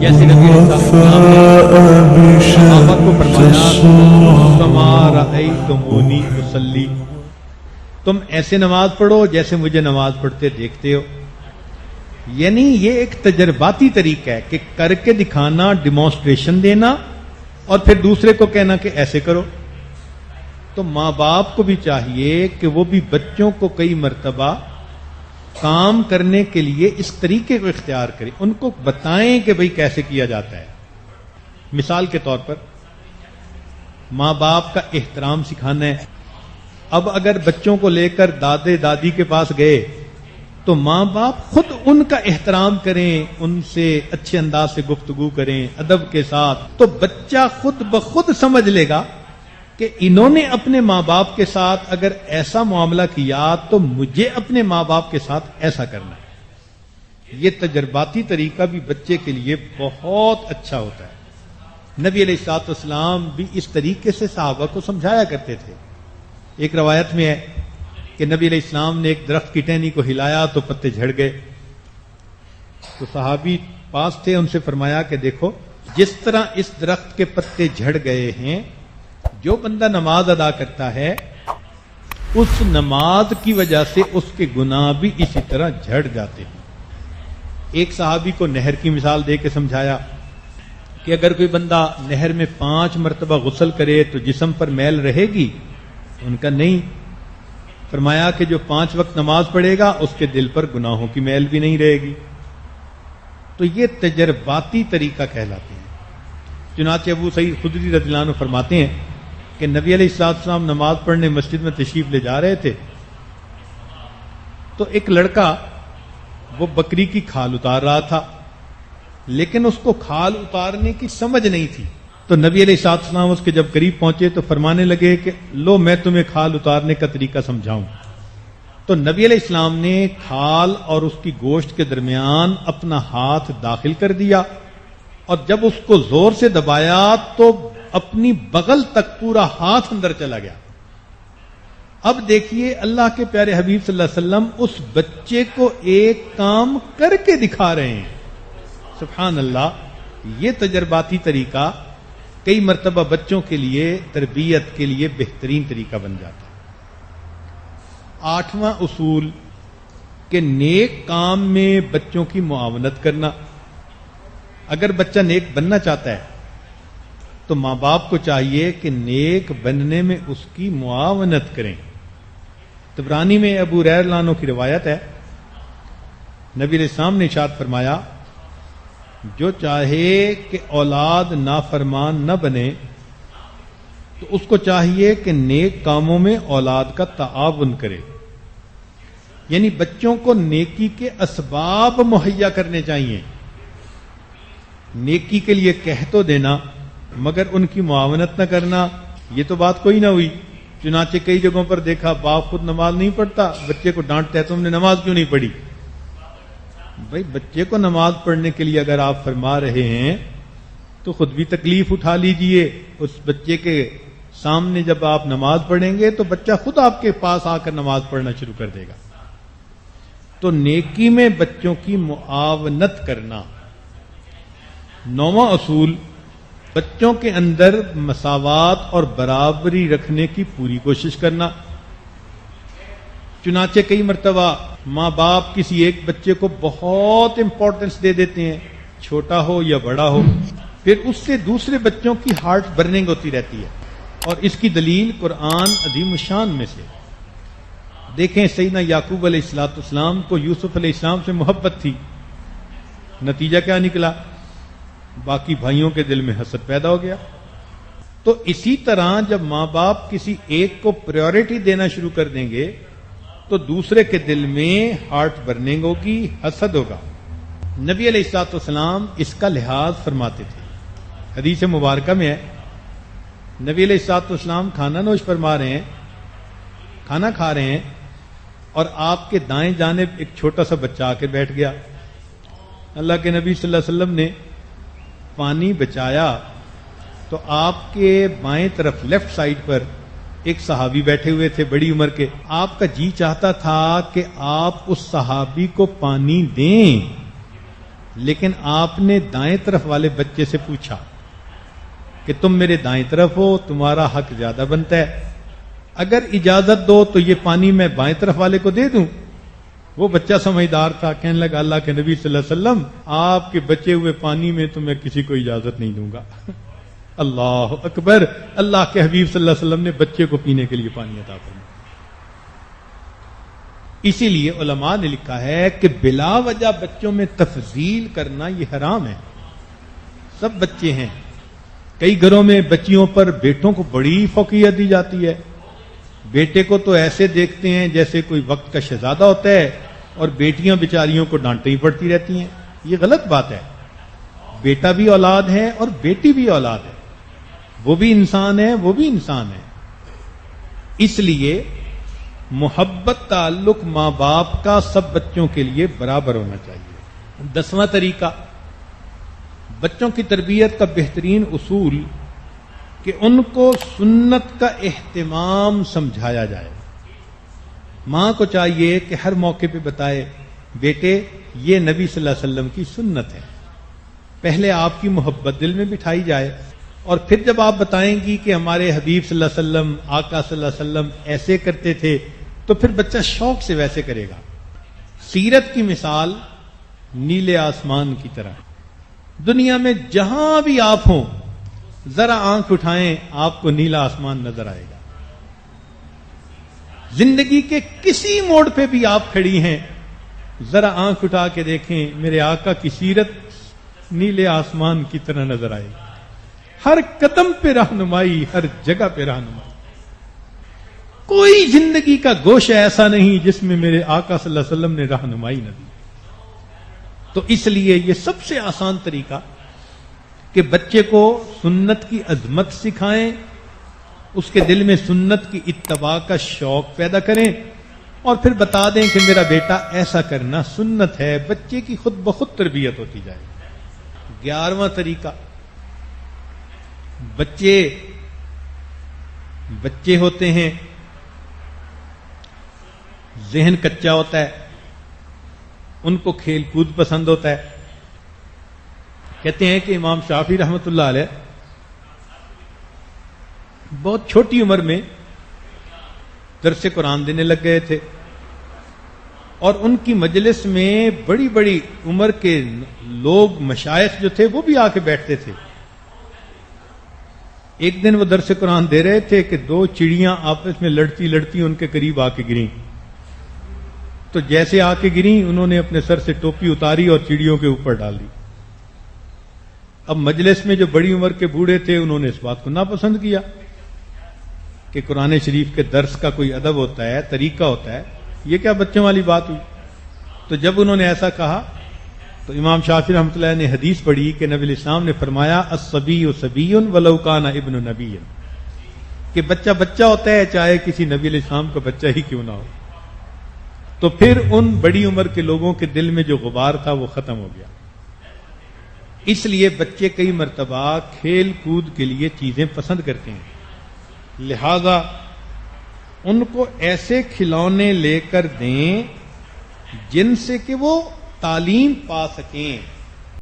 جیسے نبی علیہ السلام نے صحابہ کو فرمایا کما رأیتمونی اصلی، تم ایسے نماز پڑھو جیسے مجھے نماز پڑھتے دیکھتے ہو. یعنی یہ ایک تجرباتی طریقہ ہے کہ کر کے دکھانا، ڈیمانسٹریشن دینا، اور پھر دوسرے کو کہنا کہ ایسے کرو. تو ماں باپ کو بھی چاہیے کہ وہ بھی بچوں کو کئی مرتبہ کام کرنے کے لیے اس طریقے کو اختیار کریں، ان کو بتائیں کہ بھئی کیسے کیا جاتا ہے. مثال کے طور پر ماں باپ کا احترام سکھانا ہے. اب اگر بچوں کو لے کر دادے دادی کے پاس گئے تو ماں باپ خود ان کا احترام کریں، ان سے اچھے انداز سے گفتگو کریں ادب کے ساتھ، تو بچہ خود بخود سمجھ لے گا کہ انہوں نے اپنے ماں باپ کے ساتھ اگر ایسا معاملہ کیا تو مجھے اپنے ماں باپ کے ساتھ ایسا کرنا ہے. یہ تجرباتی طریقہ بھی بچے کے لیے بہت اچھا ہوتا ہے. نبی علیہ الصلوۃ والسلام بھی اس طریقے سے صحابہ کو سمجھایا کرتے تھے. ایک روایت میں ہے کہ نبی علیہ السلام نے ایک درخت کی ٹہنی کو ہلایا تو پتے جھڑ گئے. تو صحابی پاس تھے، ان سے فرمایا کہ دیکھو جس طرح اس درخت کے پتے جھڑ گئے ہیں، جو بندہ نماز ادا کرتا ہے اس نماز کی وجہ سے اس کے گناہ بھی اسی طرح جھڑ جاتے ہیں. ایک صحابی کو نہر کی مثال دے کے سمجھایا کہ اگر کوئی بندہ نہر میں 5 مرتبہ غسل کرے تو جسم پر میل رہے گی؟ ان کا نہیں. فرمایا کہ جو 5 وقت نماز پڑھے گا اس کے دل پر گناہوں کی میل بھی نہیں رہے گی. تو یہ تجرباتی طریقہ کہلاتے ہیں. چنانچہ ابو سعید خدری رضی اللہ عنہ فرماتے ہیں کہ نبی علیہ السلام نماز پڑھنے مسجد میں تشریف لے جا رہے تھے تو ایک لڑکا وہ بکری کی کھال اتار رہا تھا، لیکن اس کو کھال اتارنے کی سمجھ نہیں تھی. تو نبی علیہ السلام اس کے جب قریب پہنچے تو فرمانے لگے کہ لو میں تمہیں کھال اتارنے کا طریقہ سمجھاؤں. تو نبی علیہ السلام نے کھال اور اس کی گوشت کے درمیان اپنا ہاتھ داخل کر دیا اور جب اس کو زور سے دبایا تو اپنی بغل تک پورا ہاتھ اندر چلا گیا. اب دیکھیے اللہ کے پیارے حبیب صلی اللہ علیہ وسلم اس بچے کو ایک کام کر کے دکھا رہے ہیں. سبحان اللہ. یہ تجرباتی طریقہ کئی مرتبہ بچوں کے لیے تربیت کے لیے بہترین طریقہ بن جاتا ہے. 8واں اصول کہ نیک کام میں بچوں کی معاونت کرنا. اگر بچہ نیک بننا چاہتا ہے تو ماں باپ کو چاہیے کہ نیک بننے میں اس کی معاونت کریں. طبرانی میں ابو ہریرہ رضی اللہ عنہ کی روایت ہے، نبی علیہ السلام نے ارشاد فرمایا جو چاہے کہ اولاد نافرمان نہ بنے تو اس کو چاہیے کہ نیک کاموں میں اولاد کا تعاون کرے. یعنی بچوں کو نیکی کے اسباب مہیا کرنے چاہیے. نیکی کے لیے کہہ تو دینا مگر ان کی معاونت نہ کرنا، یہ تو بات کوئی نہ ہوئی. چنانچہ کئی جگہوں پر دیکھا باپ خود نماز نہیں پڑھتا، بچے کو ڈانٹتا ہے تم نے نماز کیوں نہیں پڑھی. بھائی بچے کو نماز پڑھنے کے لیے اگر آپ فرما رہے ہیں تو خود بھی تکلیف اٹھا لیجئے. اس بچے کے سامنے جب آپ نماز پڑھیں گے تو بچہ خود آپ کے پاس آ کر نماز پڑھنا شروع کر دے گا. تو نیکی میں بچوں کی معاونت کرنا. 9واں اصول بچوں کے اندر مساوات اور برابری رکھنے کی پوری کوشش کرنا. چنانچہ کئی مرتبہ ماں باپ کسی ایک بچے کو بہت امپورٹنس دے دیتے ہیں، چھوٹا ہو یا بڑا ہو، پھر اس سے دوسرے بچوں کی ہارٹ برننگ ہوتی رہتی ہے. اور اس کی دلیل قرآن عظیم الشان میں سے دیکھیں. سیدنا یعقوب علیہ السلام کو یوسف علیہ السلام سے محبت تھی، نتیجہ کیا نکلا؟ باقی بھائیوں کے دل میں حسد پیدا ہو گیا. تو اسی طرح جب ماں باپ کسی ایک کو پریورٹی دینا شروع کر دیں گے تو دوسرے کے دل میں ہارٹ برننگ ہوگی، حسد ہوگا. نبی علیہ الصلوۃ والسلام اس کا لحاظ فرماتے تھے. حدیث مبارکہ میں ہے نبی علیہ الصلوۃ والسلام کھانا نوش فرما رہے ہیں، کھانا کھا رہے ہیں اور آپ کے دائیں جانب ایک چھوٹا سا بچہ آ کے بیٹھ گیا. اللہ کے نبی صلی اللہ علیہ وسلم نے پانی بچایا تو آپ کے بائیں طرف لیفٹ سائڈ پر ایک صحابی بیٹھے ہوئے تھے بڑی عمر کے. آپ کا جی چاہتا تھا کہ آپ اس صحابی کو پانی دیں لیکن آپ نے دائیں طرف والے بچے سے پوچھا کہ تم میرے دائیں طرف ہو، تمہارا حق زیادہ بنتا ہے، اگر اجازت دو تو یہ پانی میں بائیں طرف والے کو دے دوں؟ وہ بچہ سمجھدار تھا، کہنے لگا اللہ کے نبی صلی اللہ علیہ وسلم آپ کے بچے ہوئے پانی میں تو میں کسی کو اجازت نہیں دوں گا۔ اللہ اکبر، اللہ کے حبیب صلی اللہ علیہ وسلم نے بچے کو پینے کے لیے پانی عطا فرمایا۔ اسی لیے علماء نے لکھا ہے کہ بلا وجہ بچوں میں تفضیل کرنا یہ حرام ہے۔ سب بچے ہیں، کئی گھروں میں بچیوں پر بیٹوں کو بڑی فوقیت دی جاتی ہے، بیٹے کو تو ایسے دیکھتے ہیں جیسے کوئی وقت کا شہزادہ ہوتا ہے، اور بیٹیاں بیچاریوں کو ڈانٹنی پڑتی رہتی ہیں۔ یہ غلط بات ہے، بیٹا بھی اولاد ہے اور بیٹی بھی اولاد ہے، وہ بھی انسان ہے، وہ بھی انسان ہے۔ اس لیے محبت تعلق ماں باپ کا سب بچوں کے لیے برابر ہونا چاہیے۔ 10واں طریقہ بچوں کی تربیت کا بہترین اصول کہ ان کو سنت کا اہتمام سمجھایا جائے۔ ماں کو چاہیے کہ ہر موقع پہ بتائے بیٹے یہ نبی صلی اللہ علیہ وسلم کی سنت ہے، پہلے آپ کی محبت دل میں بٹھائی جائے، اور پھر جب آپ بتائیں گی کہ ہمارے حبیب صلی اللہ علیہ وسلم، آقا صلی اللہ علیہ وسلم ایسے کرتے تھے، تو پھر بچہ شوق سے ویسے کرے گا۔ سیرت کی مثال نیلے آسمان کی طرح، دنیا میں جہاں بھی آپ ہوں ذرا آنکھ اٹھائیں آپ کو نیلا آسمان نظر آئے گا۔ زندگی کے کسی موڑ پہ بھی آپ کھڑی ہیں، ذرا آنکھ اٹھا کے دیکھیں میرے آقا کی سیرت نیلے آسمان کی طرح نظر آئے گی۔ ہر قدم پہ رہنمائی، ہر جگہ پہ رہنمائی، کوئی زندگی کا گوشہ ایسا نہیں جس میں میرے آقا صلی اللہ علیہ وسلم نے رہنمائی نہ دی۔ تو اس لیے یہ سب سے آسان طریقہ کہ بچے کو سنت کی عظمت سکھائیں، اس کے دل میں سنت کی اتباع کا شوق پیدا کریں، اور پھر بتا دیں کہ میرا بیٹا ایسا کرنا سنت ہے، بچے کی خود بخود تربیت ہوتی جائے۔ 11واں طریقہ، بچے ہوتے ہیں، ذہن کچا ہوتا ہے، ان کو کھیل کود پسند ہوتا ہے۔ کہتے ہیں کہ امام شافعی رحمۃ اللہ علیہ بہت چھوٹی عمر میں درس قرآن دینے لگ گئے تھے، اور ان کی مجلس میں بڑی بڑی عمر کے لوگ، مشائخ جو تھے وہ بھی آ کے بیٹھتے تھے۔ ایک دن وہ درس قرآن دے رہے تھے کہ 2 چڑیاں آپس میں لڑتی لڑتی ان کے قریب آ کے گریں، تو جیسے آ کے گریں انہوں نے اپنے سر سے ٹوپی اتاری اور چڑیوں کے اوپر ڈال دی۔ اب مجلس میں جو بڑی عمر کے بوڑھے تھے انہوں نے اس بات کو ناپسند کیا کہ قرآن شریف کے درس کا کوئی ادب ہوتا ہے، طریقہ ہوتا ہے، یہ کیا بچوں والی بات ہوئی؟ تو جب انہوں نے ایسا کہا تو امام شافعی رحمۃ اللہ نے حدیث پڑھی کہ نبی علیہ السلام نے فرمایا الصبی صبی ولو کان ابن نبی، کہ بچہ بچہ ہوتا ہے چاہے کسی نبی علیہ السلام کا بچہ ہی کیوں نہ ہو۔ تو پھر ان بڑی عمر کے لوگوں کے دل میں جو غبار تھا وہ ختم ہو گیا۔ اس لیے بچے کئی مرتبہ کھیل کود کے لیے چیزیں پسند کرتے ہیں، لہذا ان کو ایسے کھلونے لے کر دیں جن سے کہ وہ تعلیم پا سکیں۔